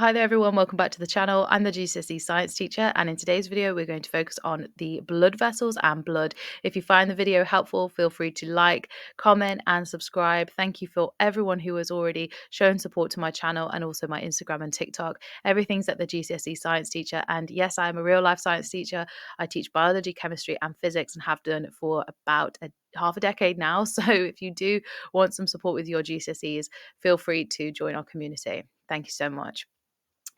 Hi there everyone, welcome back to the channel. I'm the GCSE science teacher, and in today's video we're going to focus on the blood vessels and blood. If you find the video helpful, feel free to like, comment and subscribe. Thank you for everyone who has already shown support to my channel and also my Instagram and TikTok. Everything's at the GCSE science teacher, and yes, I am a real life science teacher. I teach biology, chemistry and physics and have done for about half a decade now. So if you do want some support with your GCSEs, feel free to join our community. Thank you so much.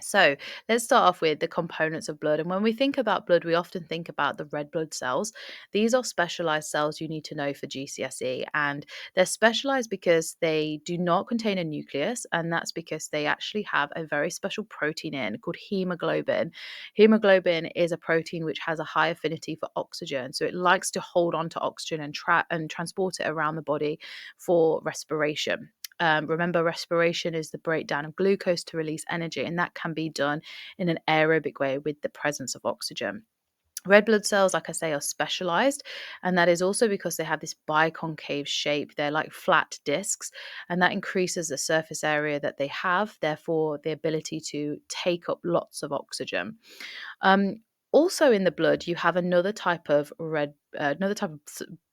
So let's start off with the components of blood. And when we think about blood, we often think about the red blood cells. These are specialized cells you need to know for GCSE. And they're specialized because they do not contain a nucleus. And that's because they actually have a very special protein in called hemoglobin. Hemoglobin is a protein which has a high affinity for oxygen. So it likes to hold on to oxygen and transport it around the body for respiration. Remember, respiration is the breakdown of glucose to release energy, and that can be done in an aerobic way with the presence of oxygen. Red blood cells, like I say, are specialized, and that is also because they have this biconcave shape. They're like flat discs, and that increases the surface area that they have, therefore, the ability to take up lots of oxygen. Um, Also in the blood, you have another type of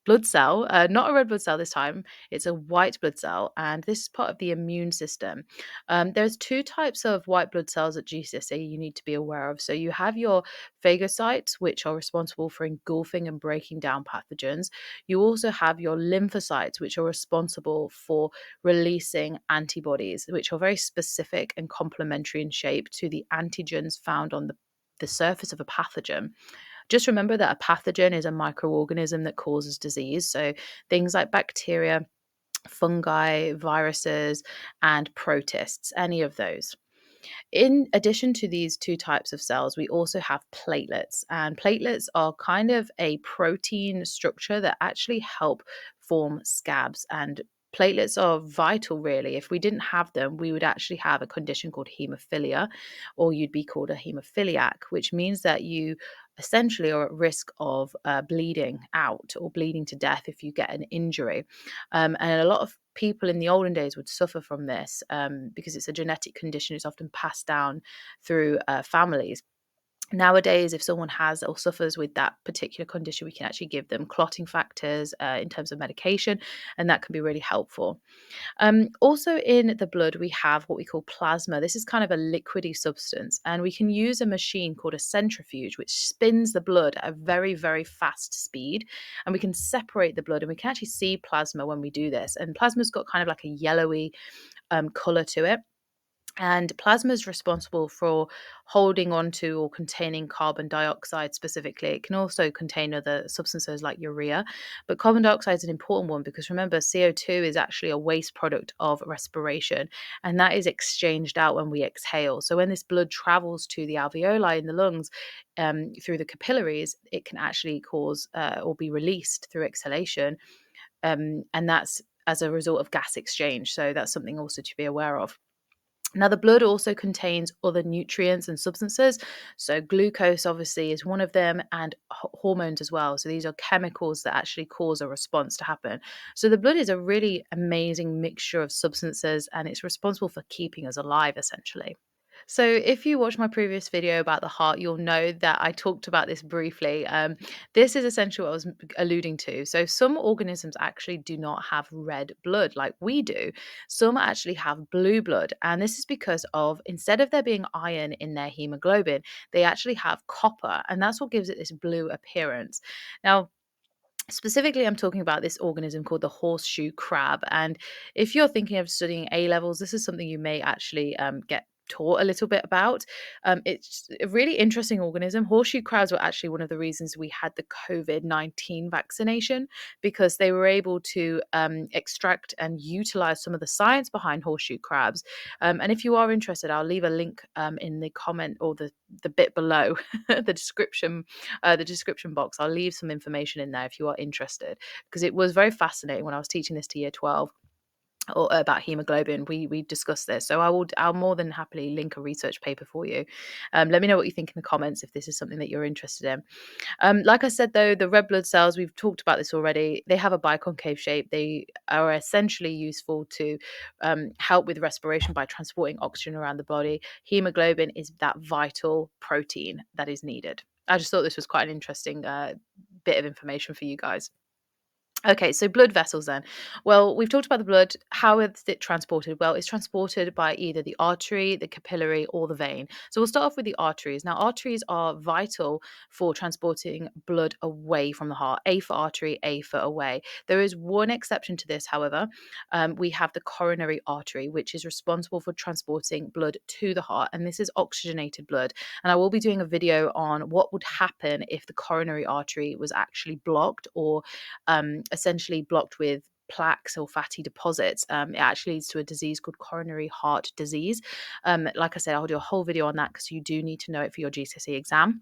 blood cell, not a red blood cell this time. It's a white blood cell, and this is part of the immune system. There's two types of white blood cells at GCSE you need to be aware of. So you have your phagocytes, which are responsible for engulfing and breaking down pathogens. You also have your lymphocytes, which are responsible for releasing antibodies, which are very specific and complementary in shape to the antigens found on the surface of a pathogen. Just remember that a pathogen is a microorganism that causes disease. So things like bacteria, fungi, viruses, and protists, any of those. In addition to these two types of cells, we also have platelets, and platelets are kind of a protein structure that actually help form scabs. And platelets are vital, really. If we didn't have them, we would actually have a condition called hemophilia, or you'd be called a hemophiliac, which means that you essentially are at risk of bleeding out or bleeding to death if you get an injury. And a lot of people in the olden days would suffer from this because it's a genetic condition. It's often passed down through families. Nowadays, if someone has or suffers with that particular condition, we can actually give them clotting factors in terms of medication, and that can be really helpful. Also, in the blood, we have what we call plasma. This is kind of a liquidy substance, and we can use a machine called a centrifuge, which spins the blood at a very, very fast speed. And we can separate the blood, and we can actually see plasma when we do this. And plasma's got kind of like a yellowy color to it. And plasma is responsible for holding on to or containing carbon dioxide specifically. It can also contain other substances like urea, but carbon dioxide is an important one because remember, CO2 is actually a waste product of respiration, and that is exchanged out when we exhale. So when this blood travels to the alveoli in the lungs through the capillaries, it can actually cause or be released through exhalation, and that's as a result of gas exchange. So that's something also to be aware of. Now, the blood also contains other nutrients and substances. So, glucose obviously is one of them, and hormones as well. So, these are chemicals that actually cause a response to happen. So, the blood is a really amazing mixture of substances, and it's responsible for keeping us alive, essentially. So, if you watched my previous video about the heart, you'll know that I talked about this briefly. This is essentially what I was alluding to. So, some organisms actually do not have red blood like we do. Some actually have blue blood. And this is because of, instead of there being iron in their hemoglobin, they actually have copper. And that's what gives it this blue appearance. Now, specifically, I'm talking about this organism called the horseshoe crab. And if you're thinking of studying A levels, this is something you may actually get taught a little bit about. It's a really interesting organism. Horseshoe crabs were actually one of the reasons we had the COVID-19 vaccination, because they were able to extract and utilize some of the science behind horseshoe crabs. And if you are interested, I'll leave a link in the comment or the bit below the description box. I'll leave some information in there if you are interested, because it was very fascinating when I was teaching this to year 12. or about hemoglobin. We discussed this, so I'll more than happily link a research paper for you. Let me know what you think in the comments if this is something that you're interested in. Like I said, though, the red blood cells, we've talked about this already, they have a biconcave shape. They are essentially useful to help with respiration by transporting oxygen around the body. Hemoglobin is that vital protein that is needed. I just thought this was quite an interesting bit of information for you guys. Okay, so blood vessels then. Well, we've talked about the blood. How is it transported? Well, it's transported by either the artery, the capillary, or the vein. So we'll start off with the arteries. Now, arteries are vital for transporting blood away from the heart. A for artery, A for away. There is one exception to this, however. We have the coronary artery, which is responsible for transporting blood to the heart, and this is oxygenated blood. And I will be doing a video on what would happen if the coronary artery was actually blocked or essentially blocked with plaques or fatty deposits. It actually leads to a disease called coronary heart disease. Like I said, I'll do a whole video on that because you do need to know it for your GCSE exam.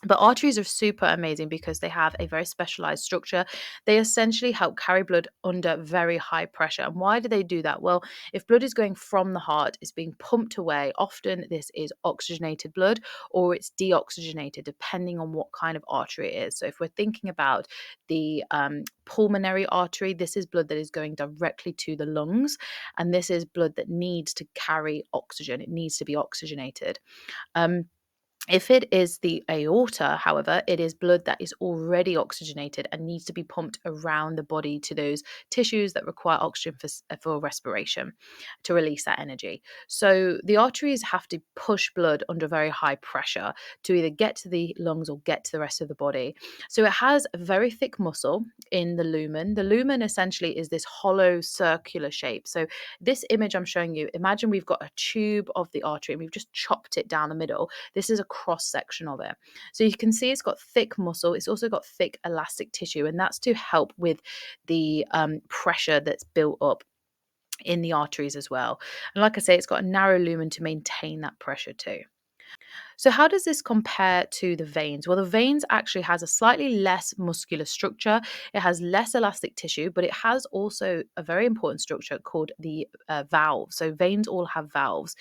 But arteries are super amazing because they have a very specialized structure. They essentially help carry blood under very high pressure. And why do they do that? Well, if blood is going from the heart, it's being pumped away. Often this is oxygenated blood or it's deoxygenated, depending on what kind of artery it is. So if we're thinking about the pulmonary artery, this is blood that is going directly to the lungs. And this is blood that needs to carry oxygen. It needs to be oxygenated. Um, if it is the aorta, however, it is blood that is already oxygenated and needs to be pumped around the body to those tissues that require oxygen for respiration to release that energy. So the arteries have to push blood under very high pressure to either get to the lungs or get to the rest of the body. So it has a very thick muscle in the lumen. The lumen essentially is this hollow circular shape. So this image I'm showing you, imagine we've got a tube of the artery and we've just chopped it down the middle. This is a cross section of it. So you can see it's got thick muscle. It's also got thick elastic tissue, and that's to help with the pressure that's built up in the arteries as well. And like I say, it's got a narrow lumen to maintain that pressure too. So how does this compare to the veins? Well, the veins actually has a slightly less muscular structure. It has less elastic tissue, but it has also a very important structure called the valve. So veins all have valves.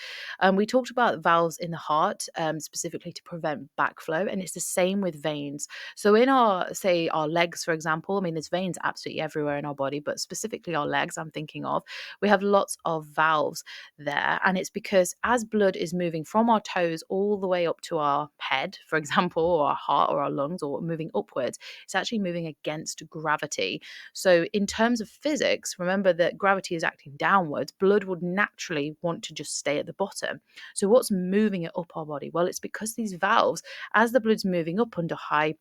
We talked about valves in the heart, specifically to prevent backflow, and it's the same with veins. So in our, say, our legs, for example, I mean, there's veins absolutely everywhere in our body, but specifically our legs, I'm thinking of, we have lots of valves there. And it's because as blood is moving from our toes all the way up to our head, for example, or our heart or our lungs, or moving upwards, it's actually moving against gravity. So, in terms of physics, remember that gravity is acting downwards, blood would naturally want to just stay at the bottom. So, what's moving it up our body? Well, it's because these valves, as the blood's moving up under high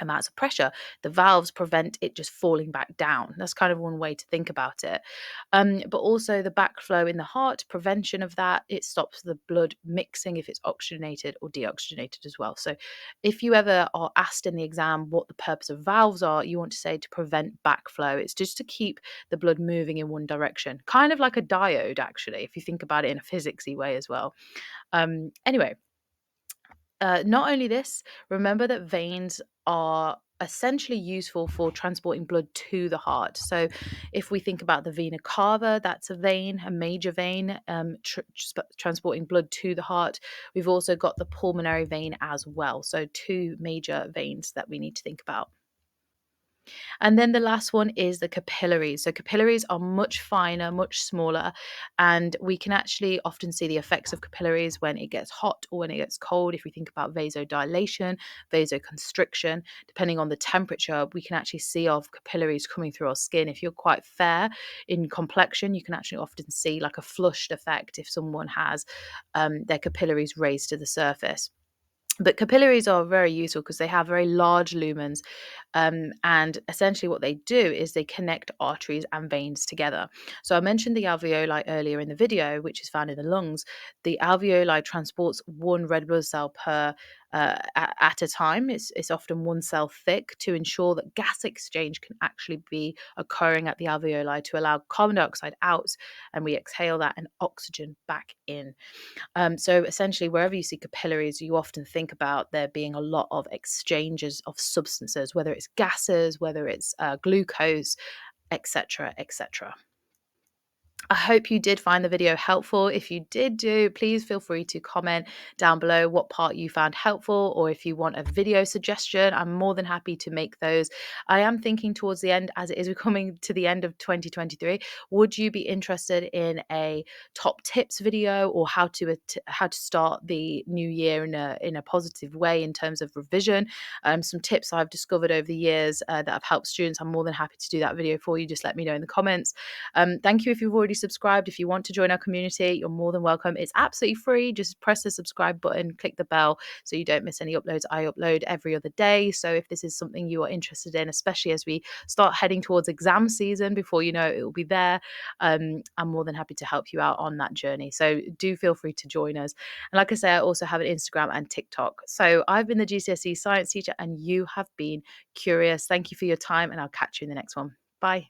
amounts of pressure, the valves prevent it just falling back down. That's kind of one way to think about it. But also the backflow in the heart, prevention of that, it stops the blood mixing if it's oxygenated or deoxygenated as well. So if you ever are asked in the exam what the purpose of valves are, you want to say to prevent backflow. It's just to keep the blood moving in one direction, kind of like a diode, actually, if you think about it in a physicsy way as well. Anyway, not only this, remember that veins are essentially useful for transporting blood to the heart. So, if we think about the vena cava, that's a vein, a major vein, transporting blood to the heart. We've also got the pulmonary vein as well. So, two major veins that we need to think about. And then the last one is the capillaries. So capillaries are much finer, much smaller, and we can actually often see the effects of capillaries when it gets hot or when it gets cold. If we think about vasodilation, vasoconstriction, depending on the temperature, we can actually see our capillaries coming through our skin. If you're quite fair in complexion, you can actually often see like a flushed effect if someone has their capillaries raised to the surface. But capillaries are very useful because they have very large lumens. And essentially, what they do is they connect arteries and veins together. So, I mentioned the alveoli earlier in the video, which is found in the lungs. The alveoli transports one red blood cell per at a time. It's often one cell thick to ensure that gas exchange can actually be occurring at the alveoli to allow carbon dioxide out and we exhale that and oxygen back in. So essentially, wherever you see capillaries, you often think about there being a lot of exchanges of substances, whether it's gases, whether it's glucose, etc., etc. I hope you did find the video helpful. If you did please feel free to comment down below what part you found helpful, or if you want a video suggestion, I'm more than happy to make those. I am thinking towards the end, as it is coming to the end of 2023, would you be interested in a top tips video, or how to start the new year in a positive way in terms of revision? Some tips I've discovered over the years that have helped students. I'm more than happy to do that video for you. Just let me know in the comments. Thank you if you've already subscribed. If you want to join our community, you're more than welcome. It's absolutely free. Just press the subscribe button, click the bell so you don't miss any uploads. I upload every other day. So if this is something you are interested in, especially as we start heading towards exam season, before you know it will be there, I'm more than happy to help you out on that journey. So do feel free to join us. And like I say, I also have an Instagram and TikTok. So I've been the GCSE science teacher and you have been curious. Thank you for your time, and I'll catch you in the next one. Bye.